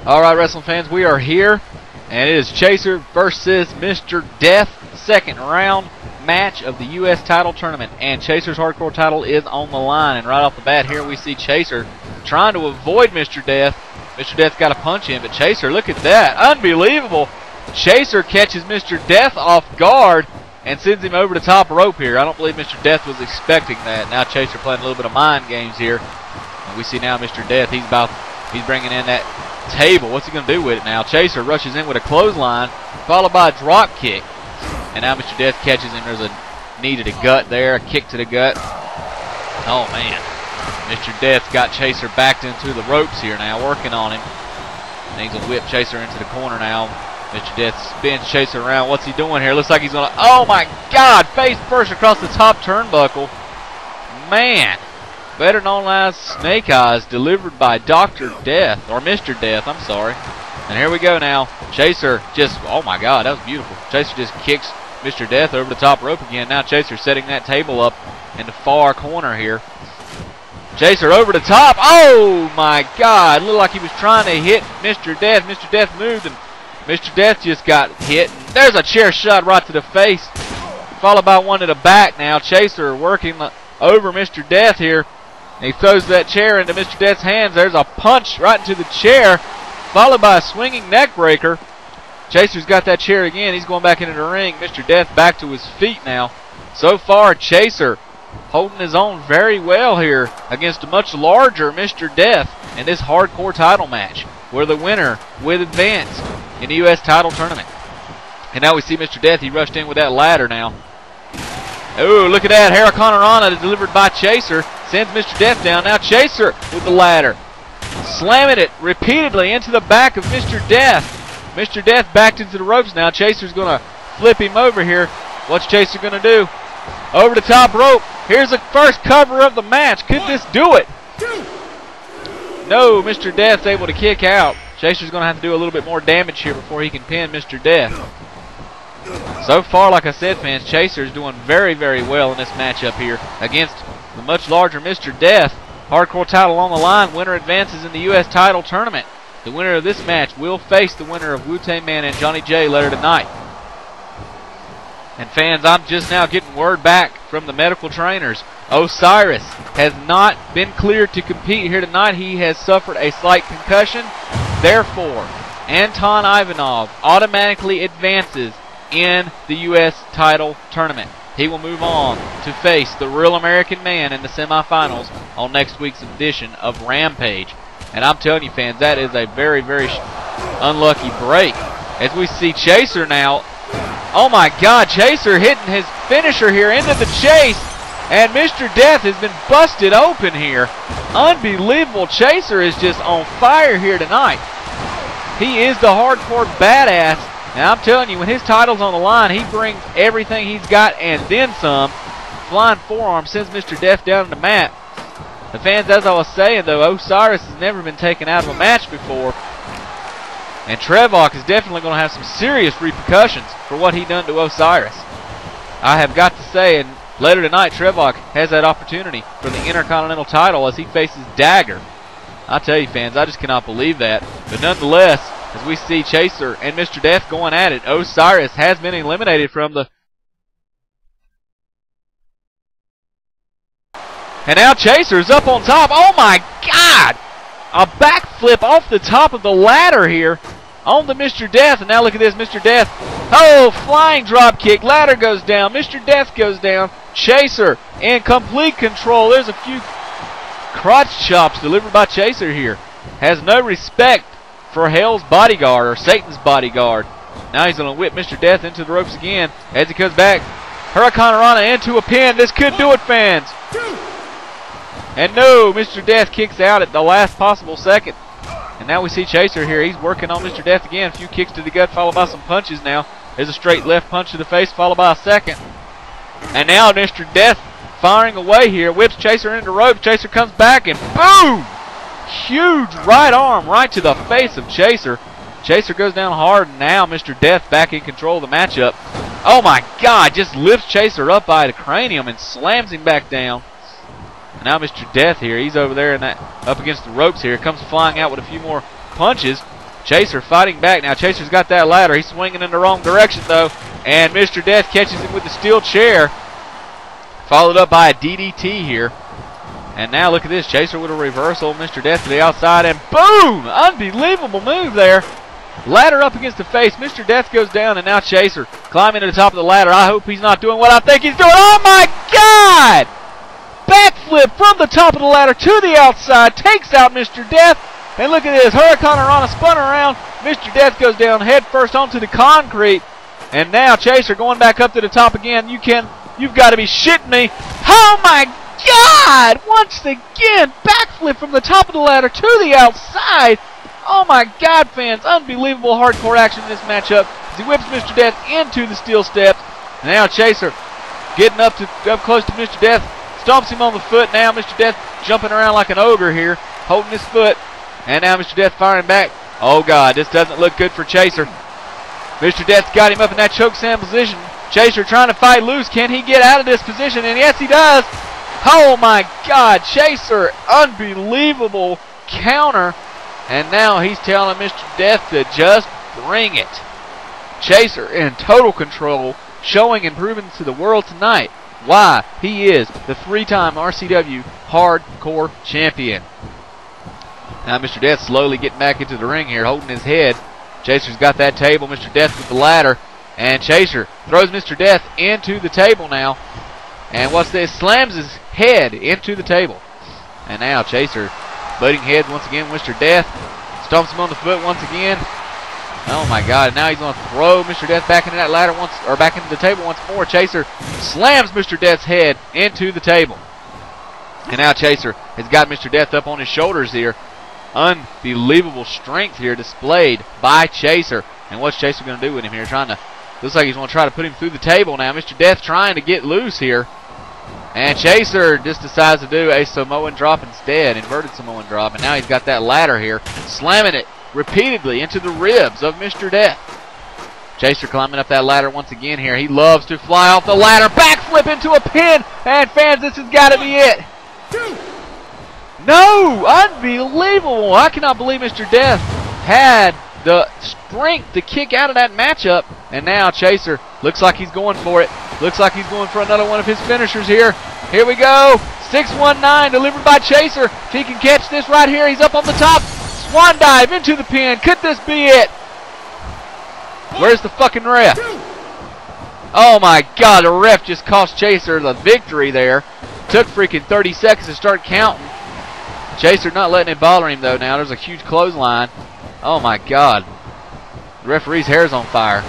Alright, wrestling fans, we are here, and it is Chaser versus Mr. Death, second round match of the U.S. title tournament. And Chaser's hardcore title is on the line. And right off the bat here, we see Chaser trying to avoid Mr. Death. Mr. Death's got to punch in, but Chaser, look at that. Unbelievable. Chaser catches Mr. Death off guard and sends him over the top rope here. I don't believe Mr. Death was expecting that. Now Chaser playing a little bit of mind games here. And we see now Mr. Death, he's bringing in that table. What's he going to do with it now? Chaser rushes in with a clothesline, followed by a drop kick. And now Mr. Death catches him. There's a knee to the gut there, a kick to the gut. Oh, man. Mr. Death got Chaser backed into the ropes here now, working on him. And he's going to whip Chaser into the corner now. Mr. Death spins Chaser around. What's he doing here? Looks like he's going to, oh, my God, face first across the top turnbuckle. Man. Better known as Snake Eyes, delivered by Dr. Death, or Mr. Death, I'm sorry. And here we go now. Chaser just, oh my God, that was beautiful. Chaser just kicks Mr. Death over the top rope again. Now Chaser setting that table up in the far corner here. Chaser over the top. Oh my God, looked like he was trying to hit Mr. Death. Mr. Death moved and Mr. Death just got hit. There's a chair shot right to the face, followed by one to the back now. Chaser working over Mr. Death here. He throws that chair into Mr. Death's hands. There's a punch right into the chair, followed by a swinging neck breaker. Chaser's got that chair again. He's going back into the ring. Mr. Death back to his feet now. So far, Chaser holding his own very well here against a much larger Mr. Death in this hardcore title match, where the winner will advance in the U.S. title tournament. And now we see Mr. Death. He rushed in with that ladder now. Oh, look at that. Hurricanrana delivered by Chaser. Sends Mr. Death down. Now Chaser with the ladder. Slamming it repeatedly into the back of Mr. Death. Mr. Death backed into the ropes now. Chaser's going to flip him over here. What's Chaser going to do? Over the top rope. Here's the first cover of the match. Could this do it? No, Mr. Death's able to kick out. Chaser's going to have to do a little bit more damage here before he can pin Mr. Death. So far, like I said, fans, Chaser's doing very, very well in this matchup here against the much larger Mr. Death. Hardcore title on the line. Winner advances in the U.S. title tournament. The winner of this match will face the winner of Wu-Tang Man and Johnny J later tonight. And fans, I'm just now getting word back from the medical trainers. Osiris has not been cleared to compete here tonight. He has suffered a slight concussion. Therefore, Anton Ivanov automatically advances in the U.S. title tournament. He will move on to face the Real American Man in the semifinals on next week's edition of Rampage. And I'm telling you, fans, that is a very, very unlucky break. As we see Chaser now. Oh my God, Chaser hitting his finisher here into the chase. And Mr. Death has been busted open here. Unbelievable. Chaser is just on fire here tonight. He is the hardcore badass. And I'm telling you, when his title's on the line, he brings everything he's got and then some. Flying forearm sends Mr. Death down to the mat. The fans, as I was saying, though, Osiris has never been taken out of a match before. And Trevok is definitely going to have some serious repercussions for what he done to Osiris. I have got to say, and later tonight, Trevok has that opportunity for the Intercontinental title as he faces Dagger. I tell you, fans, I just cannot believe that. But nonetheless, as we see Chaser and Mr. Death going at it, Osiris has been eliminated from the... And now Chaser's up on top. Oh my God! A backflip off the top of the ladder here on the Mr. Death. And now look at this, Mr. Death. Oh, flying drop kick. Ladder goes down. Mr. Death goes down. Chaser in complete control. There's a few crotch chops delivered by Chaser here. Has no respect for Hell's bodyguard, or Satan's bodyguard. Now he's going to whip Mr. Death into the ropes again as he comes back. Hurricanrana into a pin. This could do it, fans. And no, Mr. Death kicks out at the last possible second. And now we see Chaser here. He's working on Mr. Death again. A few kicks to the gut followed by some punches now. There's a straight left punch to the face followed by a second. And now Mr. Death firing away here. Whips Chaser into the ropes. Chaser comes back and boom! Huge right arm right to the face of Chaser. Chaser goes down hard, and now Mr. Death back in control of the matchup. Oh my God, just lifts Chaser up by the cranium and slams him back down. And now Mr. Death here, he's over there in that up against the ropes here, comes flying out with a few more punches. Chaser fighting back. Now Chaser's got that ladder. He's swinging in the wrong direction though. And Mr. Death catches him with the steel chair. Followed up by a DDT here. And now look at this. Chaser with a reversal. Mr. Death to the outside. And boom! Unbelievable move there. Ladder up against the face. Mr. Death goes down. And now Chaser climbing to the top of the ladder. I hope he's not doing what I think he's doing. Oh my God! Backflip from the top of the ladder to the outside. Takes out Mr. Death. And look at this. Hurricanrana spun around. Mr. Death goes down head first onto the concrete. And now Chaser going back up to the top again. You've got to be shitting me. Oh my God! Once again, backflip from the top of the ladder to the outside. Oh my God, fans. Unbelievable hardcore action in this matchup. As he whips Mr. Death into the steel steps. And now Chaser getting up close to Mr. Death. Stomps him on the foot. Now Mr. Death jumping around like an ogre here. Holding his foot. And now Mr. Death firing back. Oh God, this doesn't look good for Chaser. Mr. Death's got him up in that choke slam position. Chaser trying to fight loose. Can he get out of this position? And yes, he does. Oh my God, Chaser, unbelievable counter. And now he's telling Mr. Death to just bring it. Chaser in total control, showing and proving to the world tonight why he is the 3-time RCW Hardcore Champion. Now Mr. Death slowly getting back into the ring here, holding his head. Chaser's got that table. Mr. Death with the ladder. And Chaser throws Mr. Death into the table now. And what's this? Slams his head into the table. And now Chaser butting heads once again with Mr. Death. Stomps him on the foot once again. Oh my God. Now he's going to throw Mr. Death back into that ladder back into the table once more. Chaser slams Mr. Death's head into the table. And now Chaser has got Mr. Death up on his shoulders here. Unbelievable strength here displayed by Chaser. And what's Chaser going to do with him here? Looks like he's going to try to put him through the table now. Mr. Death trying to get loose here. And Chaser just decides to do a Samoan drop instead. Inverted Samoan drop. And now he's got that ladder here. Slamming it repeatedly into the ribs of Mr. Death. Chaser climbing up that ladder once again here. He loves to fly off the ladder. Backflip into a pin. And fans, this has got to be it. No! Unbelievable! I cannot believe Mr. Death had the strength to kick out of that matchup. And now Chaser looks like he's going for it. Looks like he's going for another one of his finishers here. Here we go. 619 delivered by Chaser. If he can catch this right here, he's up on the top. Swan dive into the pin. Could this be it? Where's the fucking ref? Oh my God, the ref just cost Chaser the victory there. Took freaking 30 seconds to start counting. Chaser not letting it bother him though now. There's a huge clothesline. Oh my God. The referee's hair's on fire.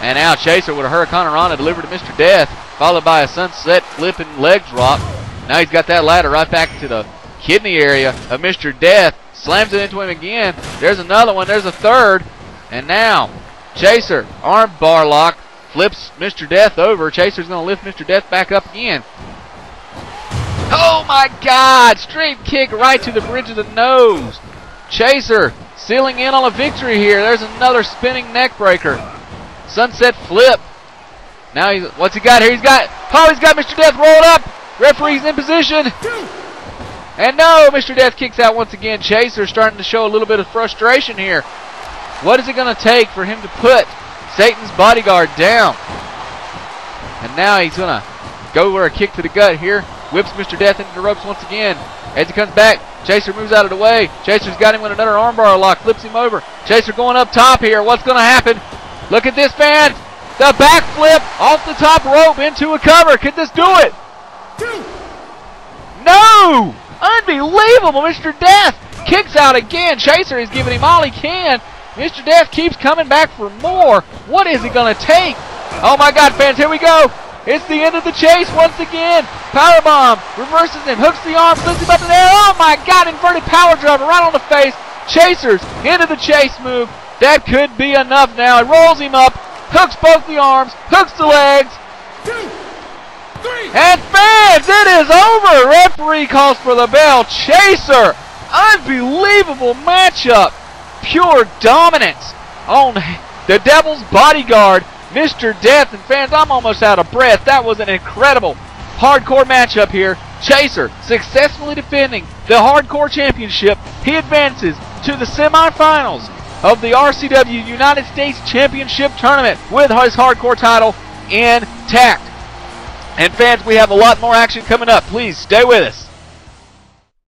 And now Chaser with a Hurricanrana delivered to Mr. Death, followed by a sunset flipping leg drop. Now he's got that ladder right back to the kidney area of Mr. Death. Slams it into him again. There's another one. There's a third. And now Chaser, arm bar lock, flips Mr. Death over. Chaser's going to lift Mr. Death back up again. Oh my God! Straight kick right to the bridge of the nose. Chaser sealing in on a victory here. There's another spinning neck breaker. Sunset flip. Now what's he got here? He's got Mr. Death rolled up. Referee's in position. And no, Mr. Death kicks out once again. Chaser starting to show a little bit of frustration here. What is it going to take for him to put Satan's bodyguard down? And now he's going to go for a kick to the gut here. Whips Mr. Death into the ropes once again. As he comes back, Chaser moves out of the way. Chaser's got him with another armbar lock. Flips him over. Chaser going up top here. What's going to happen? Look at this, fans. The backflip off the top rope into a cover. Could this do it? No! Unbelievable. Mr. Death kicks out again. Chaser is giving him all he can. Mr. Death keeps coming back for more. What is he going to take? Oh my God, fans, here we go. It's the end of the chase once again. Powerbomb, reverses him, hooks the arm, flips him up in the air. Oh my God, inverted power driver right on the face. Chaser's into the chase move. That could be enough now. It rolls him up, hooks both the arms, hooks the legs. 2, 3. And fans, it is over. Referee calls for the bell. Chaser, unbelievable matchup. Pure dominance on the Devil's Bodyguard, Mr. Death. And fans, I'm almost out of breath. That was an incredible hardcore matchup here. Chaser successfully defending the hardcore championship. He advances to the semifinals of the RCW United States Championship Tournament with his hardcore title intact. And fans, we have a lot more action coming up. Please stay with us.